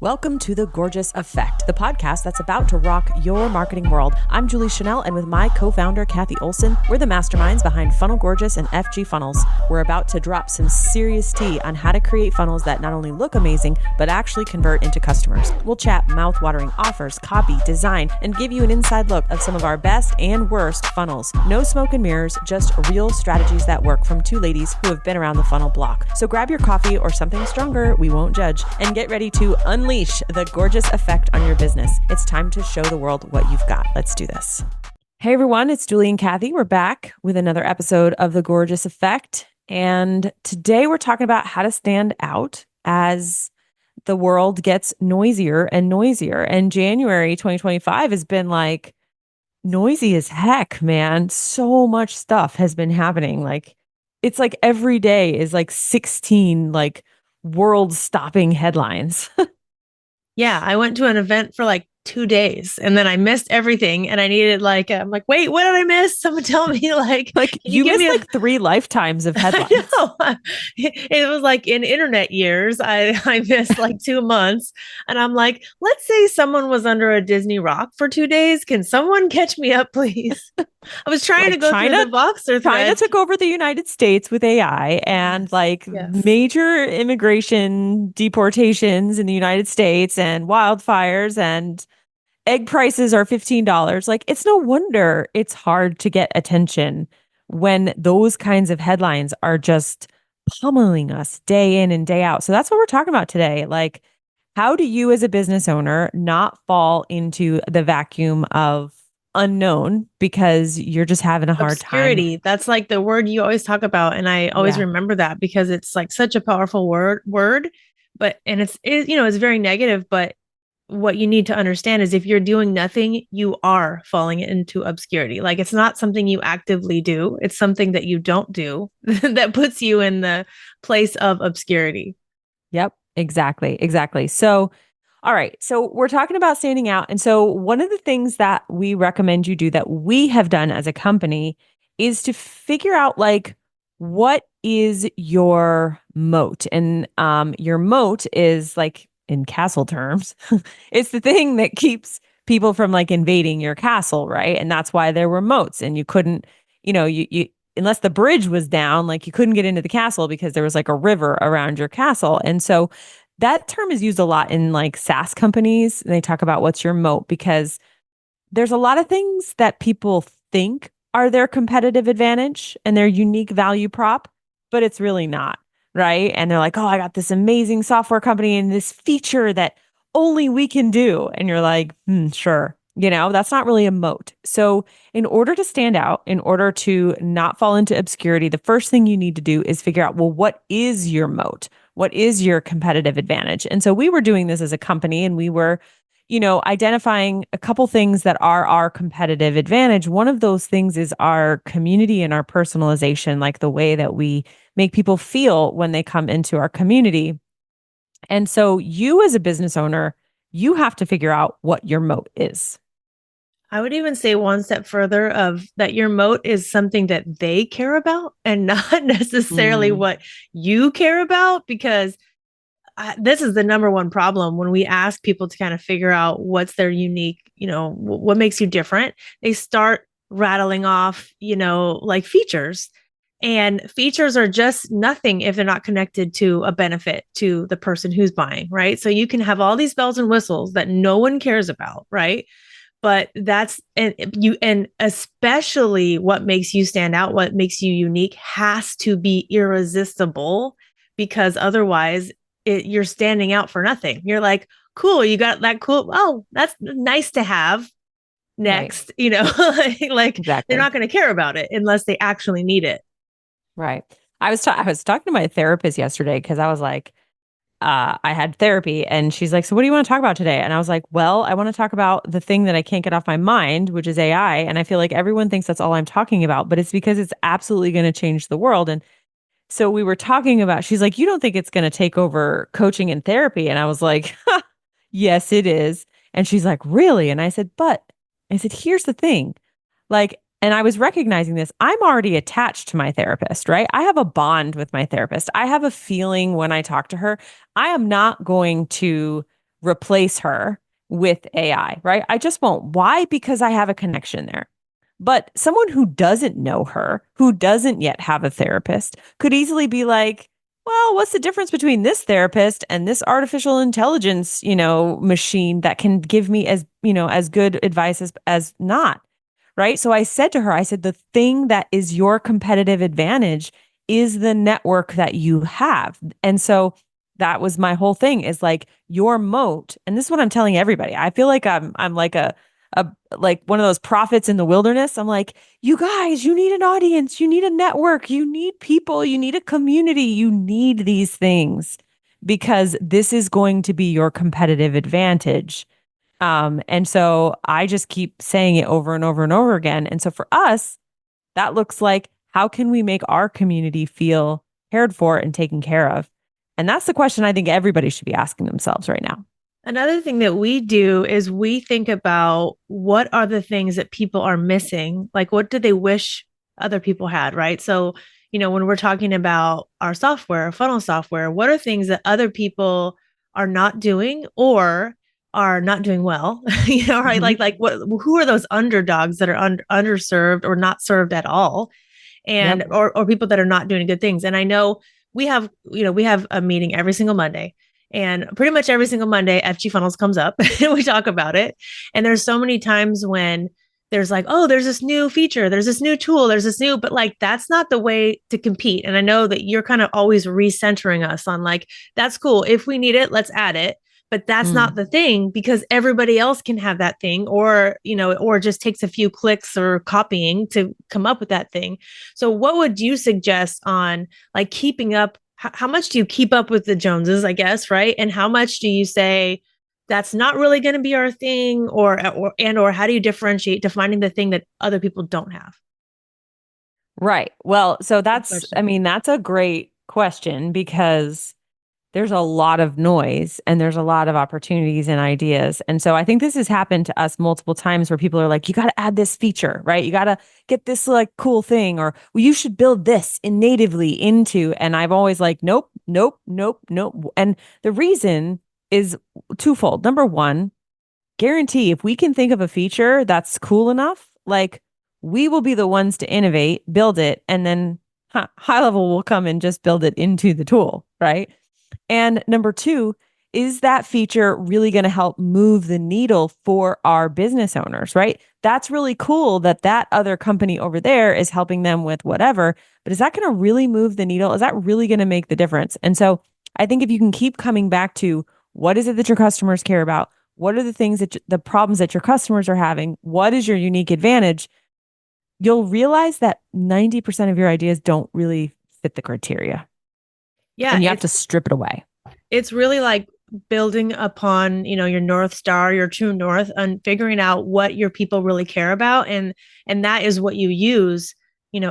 Welcome to The Gorgeous Effect, the podcast that's about to rock your marketing world. I'm Julie Chanel, and with my co-founder, Cathy Olson, we're the masterminds behind Funnel Gorgeous and FG Funnels. We're about to drop some serious tea on how to create funnels that not only look amazing, but actually convert into customers. We'll chat mouth-watering offers, copy, design, and give you an inside look of some of our best and worst funnels. No smoke and mirrors, just real strategies that work from two ladies who have been around the funnel block. So grab your coffee or something stronger, we won't judge, and get ready to unleash the gorgeous effect on your business. It's time to show the world what you've got. Let's do this. Hey everyone, it's Julie and Cathy. We're back with another episode of The Gorgeous Effect. And today we're talking about how to stand out as the world gets noisier and noisier. And January 2025 has been like noisy as heck, man. So much stuff has been happening. Like it's like every day is like 16 like world-stopping headlines. Yeah, I went to an event for like 2 days and then I missed everything and I needed I'm like, wait, what did I miss? Someone tell me like you missed like 3 lifetimes of headlines. I know. It was like in internet years, I missed like 2 months. And I'm like, let's say someone was under a Disney rock for 2 days. Can someone catch me up, please? I was trying to go through the Voxer thread. China took over the United States with AI and major immigration deportations in the United States and wildfires and egg prices are $15. Like, it's no wonder it's hard to get attention when those kinds of headlines are just pummeling us day in and day out. So that's what we're talking about today. Like, how do you as a business owner not fall into the vacuum of unknown because you're just having a hard obscurity. time? That's like the word you always talk about. And I always remember that because it's like such a powerful word, but, and it's very negative, but what you need to understand is if you're doing nothing, you are falling into obscurity. Like it's not something you actively do. It's something that you don't do that puts you in the place of obscurity. Yep, exactly. So, all right. So we're talking about standing out. And so one of the things that we recommend you do that we have done as a company is to figure out like, what is your moat? And your moat is like, in castle terms, it's the thing that keeps people from like invading your castle, right? And that's why there were moats and you couldn't, you unless the bridge was down, like you couldn't get into the castle because there was like a river around your castle. And so that term is used a lot in like SaaS companies. And they talk about what's your moat because there's a lot of things that people think are their competitive advantage and their unique value prop, but it's really not. Right. And they're like, oh, I got this amazing software company and this feature that only we can do. And you're like, sure. That's not really a moat. So in order to stand out, in order to not fall into obscurity, the first thing you need to do is figure out, well, what is your moat? What is your competitive advantage? And so we were doing this as a company and we were, identifying a couple things that are our competitive advantage. One of those things is our community and our personalization, like the way that we make people feel when they come into our community. And so you as a business owner, you have to figure out what your moat is. I would even say one step further of that your moat is something that they care about and not necessarily what you care about, because this is the number one problem when we ask people to kind of figure out what's their unique, what makes you different. They start rattling off, like features. And features are just nothing if they're not connected to a benefit to the person who's buying, right? So you can have all these bells and whistles that no one cares about, right? But and especially what makes you stand out, what makes you unique has to be irresistible, because otherwise you're standing out for nothing. You're like, cool, you got that cool. Oh, that's nice to have. Next, right. like exactly. They're not going to care about it unless they actually need it. Right. I was talking to my therapist yesterday because I was like, I had therapy and she's like, so what do you want to talk about today? And I was like, well, I want to talk about the thing that I can't get off my mind, which is AI. And I feel like everyone thinks that's all I'm talking about, but it's because it's absolutely going to change the world. And so we were talking about, she's like, you don't think it's going to take over coaching and therapy? And I was like, yes, it is. And she's like, really? And I said, here's the thing. Like, and I was recognizing this. I'm already attached to my therapist, right? I have a bond with my therapist. I have a feeling when I talk to her. I am not going to replace her with AI, right? I just won't. Why? Because I have a connection there. But someone who doesn't know her, who doesn't yet have a therapist, could easily be like, well, what's the difference between this therapist and this artificial intelligence, machine that can give me as good advice as not, right? So I said to her, I said, the thing that is your competitive advantage is the network that you have. And so that was my whole thing is like your moat. And this is what I'm telling everybody. I feel like I'm like a like one of those prophets in the wilderness. I'm like, you guys, you need an audience, you need a network, you need people, you need a community, you need these things because this is going to be your competitive advantage. And so I just keep saying it over and over and over again. And so for us, that looks like how can we make our community feel cared for and taken care of? And that's the question I think everybody should be asking themselves right now. Another thing that we do is we think about what are the things that people are missing? Like, what do they wish other people had, right? So, when we're talking about our software, funnel software, what are things that other people are not doing or are not doing well? Right? Mm-hmm. Who are those underdogs that are underserved or not served at all? And Yep. or people that are not doing good things. And I know we have a meeting every single Monday. And pretty much every single Monday, FG Funnels comes up and we talk about it. And there's so many times when there's like, oh, there's this new feature, there's this new tool, there's this new, but like that's not the way to compete. And I know that you're kind of always recentering us on like, that's cool. If we need it, let's add it. But that's not Mm. the thing because everybody else can have that thing, or just takes a few clicks or copying to come up with that thing. So, what would you suggest on like keeping up? How much do you keep up with the Joneses, I guess, right? And how much do you say that's not really going to be our thing, or how do you differentiate defining the thing that other people don't have? Right. Well, so Good I question. mean, that's a great question because there's a lot of noise and there's a lot of opportunities and ideas. And so I think this has happened to us multiple times where people are like, you got to add this feature, right? You got to get this like cool thing, or well, you should build this in natively into. And I've always like, nope, nope, nope, nope. And the reason is twofold. Number one, guarantee if we can think of a feature that's cool enough, like we will be the ones to innovate, build it, and then high level will come and just build it into the tool, right? And number two, is that feature really going to help move the needle for our business owners, right? That's really cool that that other company over there is helping them with whatever, but is that going to really move the needle? Is that really going to make the difference? And so I think if you can keep coming back to what is it that your customers care about? What are the things the problems that your customers are having? What is your unique advantage? You'll realize that 90% of your ideas don't really fit the criteria Yeah, and you have it's to strip it away. it's really like building upon your north star, your true north, and figuring out what your people really care about, and that is what you use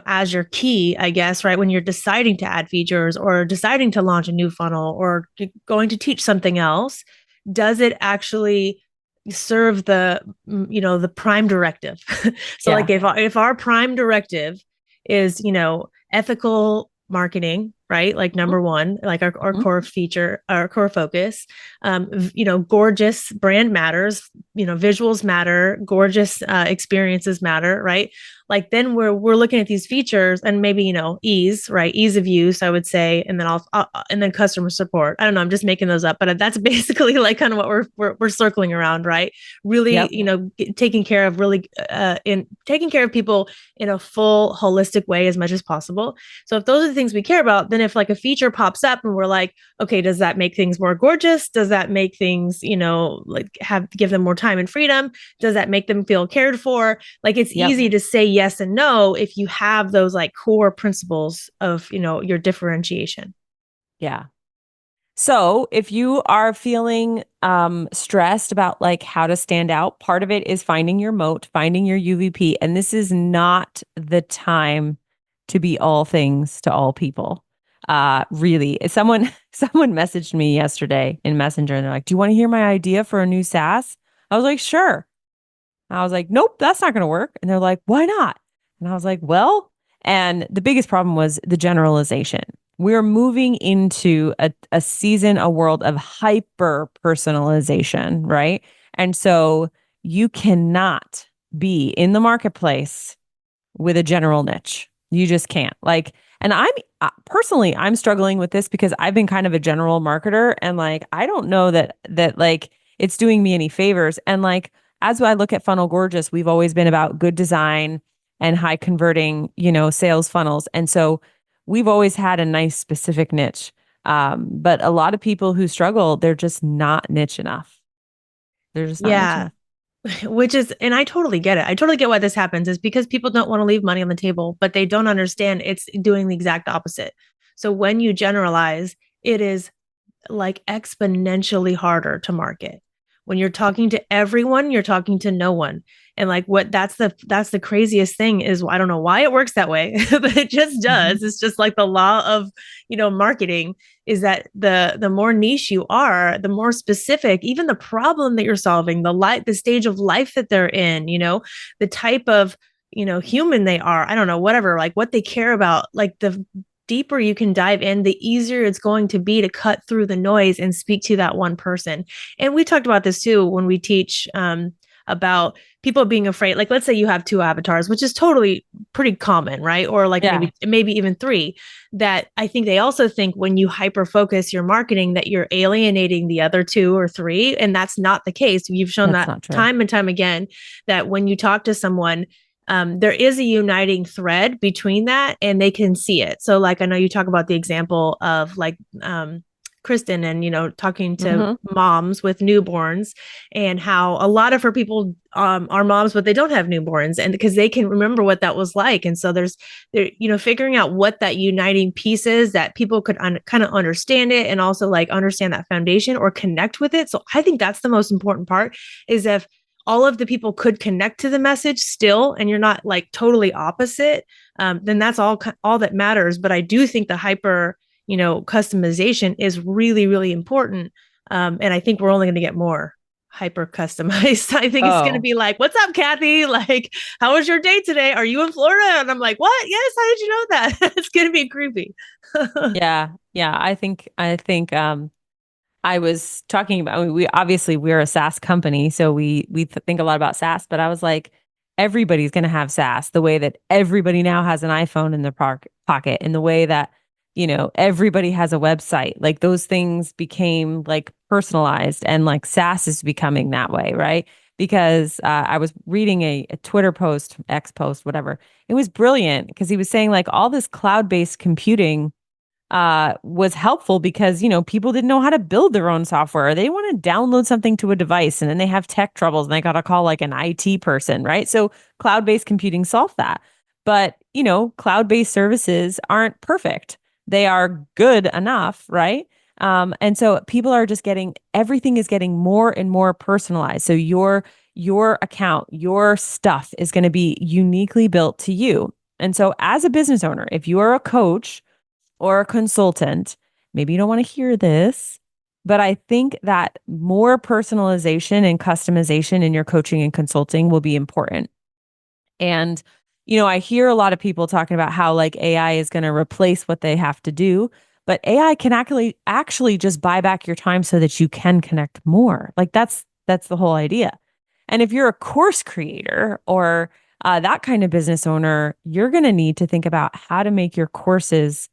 as your key, I guess, right? When you're deciding to add features or deciding to launch a new funnel or going to teach something else, does it actually serve the prime directive? So like Yeah. if our prime directive is ethical marketing, right? Like number one, like our Mhm. core feature, our core focus. Gorgeous brand matters, visuals matter, gorgeous experiences matter, right? Like then we're looking at these features and maybe ease, right? Ease of use, I would say, and then and then customer support. I don't know, I'm just making those up, but that's basically like kind of what we're circling around, right? Really, Yep. taking care of really in taking care of people in a full holistic way as much as possible. So if those are the things we care about, then if like a feature pops up and we're like, okay, does that make things more gorgeous? Does that make things, like give them more time and freedom? Does that make them feel cared for? Like it's Yep. easy to say yes and no if you have those like core principles of, your differentiation. Yeah. So if you are feeling stressed about like how to stand out, part of it is finding your moat, finding your UVP. And this is not the time to be all things to all people. Really. Someone messaged me yesterday in Messenger and they're like, do you want to hear my idea for a new SaaS? I was like, sure. I was like, nope, that's not going to work. And they're like, why not? And I was like, well, and the biggest problem was the generalization. we're moving into a season, a world of hyper personalization, right? And so you cannot be in the marketplace with a general niche. You just can't. Like, and I'm personally, I'm struggling with this because I've been kind of a general marketer, and like, I don't know that like it's doing me any favors. And like, as I look at Funnel Gorgeous, we've always been about good design and high converting, sales funnels. And so we've always had a nice specific niche. But a lot of people who struggle, they're just not niche enough. They're just not niche Yeah. enough. Which is, and I totally get it. I totally get why this happens is because people don't want to leave money on the table, but they don't understand it's doing the exact opposite. So when you generalize, it is like exponentially harder to market. When you're talking to everyone, you're talking to no one. And like what that's the craziest thing is I don't know why it works that way, but it just Mhm. does. It's just like the law of, marketing is that the more niche you are, the more specific, even the problem that you're solving, the stage of life that they're in, the type of human they are, I don't know, whatever, like what they care about, like the deeper you can dive in, the easier it's going to be to cut through the noise and speak to that one person. And we talked about this too when we teach about people being afraid. Like, let's say you have two avatars, which is totally pretty common, right? Or like Yeah, maybe even three. That I think they also think when you hyper focus your marketing that you're alienating the other two or three, and that's not the case. You've shown that's that not true. time and time again that when you talk to someone there is a uniting thread between that and they can see it. So like I know you talk about the example of like Kristen and talking to Hmm. moms with newborns and how a lot of her people are moms but they don't have newborns and because they can remember what that was like. And so there figuring out what that uniting piece is that people could kind of understand it and also like understand that foundation or connect with it. So I think that's the most important part is if all of the people could connect to the message still and you're not like totally opposite, then that's all that matters. But I do think the hyper customization is really really important, and I think we're only going to get more hyper customized. I think it's going to Oh, be like, what's up Kathy, like how was your day today, are you in Florida? And I'm like, what? Yes, how did you know that? It's going to be creepy. yeah. Yeah. I think I was talking about, I mean, we obviously we're a SaaS company, so we think a lot about SaaS, but I was like, everybody's going to have SaaS the way that everybody now has an iPhone in their pocket, in the way that, everybody has a website. Like those things became like personalized, and like SaaS is becoming that way, right? Because I was reading a Twitter post, X post, whatever. It was brilliant because he was saying like all this cloud-based computing was helpful because, people didn't know how to build their own software. They want to download something to a device and then they have tech troubles and they got to call like an IT person, right? So cloud-based computing solved that. But, cloud-based services aren't perfect. They are good enough, right? And so people are just everything is getting more and more personalized. So your account, your stuff is going to be uniquely built to you. And so as a business owner, if you are a coach or a consultant, maybe you don't want to hear this, but I think that more personalization and customization in your coaching and consulting will be important. And, I hear a lot of people talking about how like AI is going to replace what they have to do, but AI can actually just buy back your time so that you can connect more. Like that's the whole idea. And if you're a course creator or that kind of business owner, you're going to need to think about how to make your courses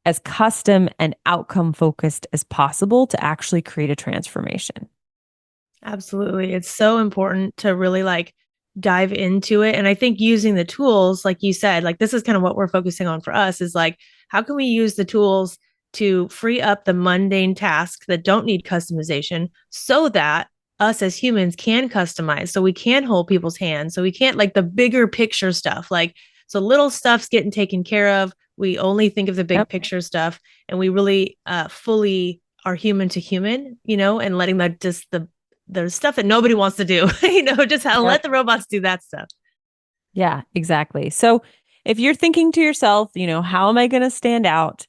as custom and outcome focused as possible to actually create a transformation. Absolutely. It's so important to really like dive into it. And I think using the tools, like you said, like this is kind of what we're focusing on for us is like, how can we use the tools to free up the mundane tasks that don't need customization so that us as humans can customize, so we can hold people's hands, so we can't like the bigger picture stuff, like so little stuff's getting taken care of. We only think of the big Yep. picture stuff and we really fully are human to human, and letting that just the stuff that nobody wants to do, just let Yep. the robots do that stuff. Yeah, exactly. So if you're thinking to yourself, how am I going to stand out?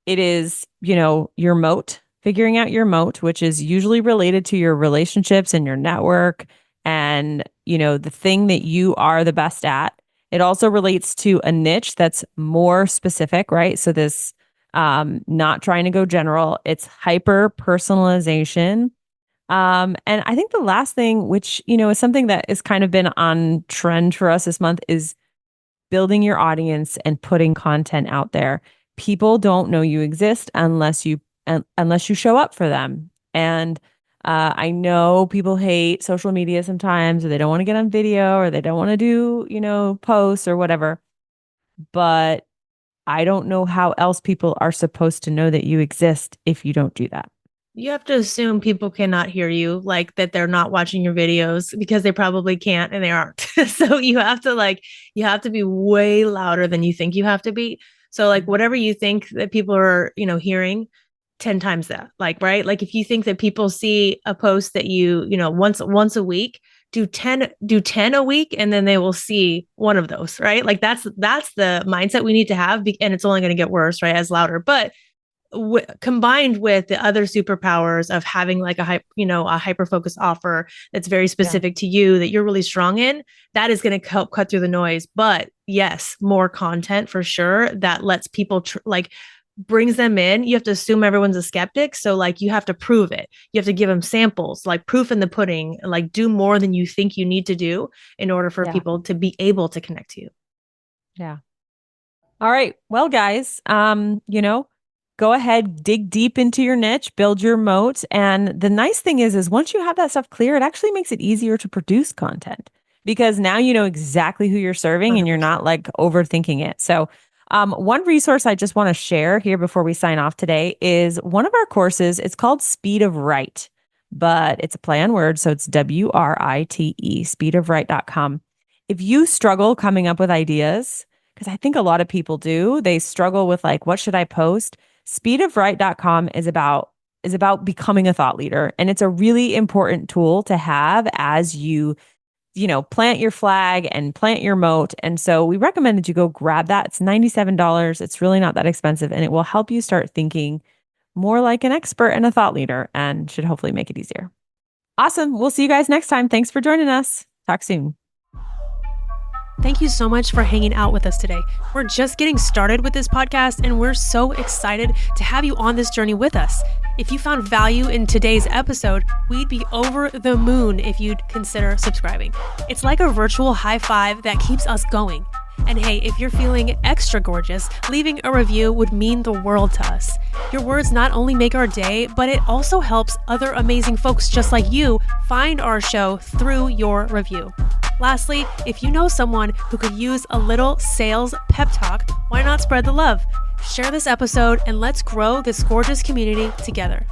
It is, your moat, figuring out your moat, which is usually related to your relationships and your network and, the thing that you are the best at. It also relates to a niche that's more specific, right? So this not trying to go general. It's hyper personalization. And I think the last thing, which, is something that has kind of been on trend for us this month, is building your audience and putting content out there. People don't know you exist unless you show up for them. And I know people hate social media sometimes, or they don't want to get on video, or they don't want to do, posts or whatever. But I don't know how else people are supposed to know that you exist if you don't do that. You have to assume people cannot hear you, like that they're not watching your videos because they probably can't and they aren't. So you have to be way louder than you think you have to be. So like whatever you think that people are, hearing, 10 times that. Like, right? Like if you think that people see a post that once a week, do 10 a week, and then they will see one of those, right? Like that's the mindset we need to have, and it's only going to get worse, right? As louder. But combined with the other superpowers of having like a hyper focused offer that's very specific to you, that you're really strong in, that is going to help cut through the noise. But yes, more content for sure that lets people brings them in. You have to assume everyone's a skeptic, so like you have to prove it. You have to give them samples, like proof in the pudding, like do more than you think you need to do in order for people to be able to connect to you. Yeah. All right. Well, guys, go ahead, dig deep into your niche, build your moat. And the nice thing is once you have that stuff clear, it actually makes it easier to produce content, because now you know exactly who you're serving and you're 100%. not like overthinking it. So, one resource I just want to share here before we sign off today is one of our courses. It's called Speed of Write, but it's a play on words. So it's WRITE, speedofwrite.com. If you struggle coming up with ideas, because I think a lot of people do, they struggle with like, what should I post? Speedofwrite.com is about becoming a thought leader. And it's a really important tool to have as you plant your flag and plant your moat. And so we recommend that you go grab that. It's $97. It's really not that expensive, and it will help you start thinking more like an expert and a thought leader, and should hopefully make it easier. Awesome. We'll see you guys next time. Thanks for joining us. Talk soon. Thank you so much for hanging out with us today. We're just getting started with this podcast, and we're so excited to have you on this journey with us. If you found value in today's episode, we'd be over the moon if you'd consider subscribing. It's like a virtual high five that keeps us going. And hey, if you're feeling extra gorgeous, leaving a review would mean the world to us. Your words not only make our day, but it also helps other amazing folks just like you find our show through your review. Lastly, if you know someone who could use a little sales pep talk, why not spread the love? Share this episode and let's grow this gorgeous community together.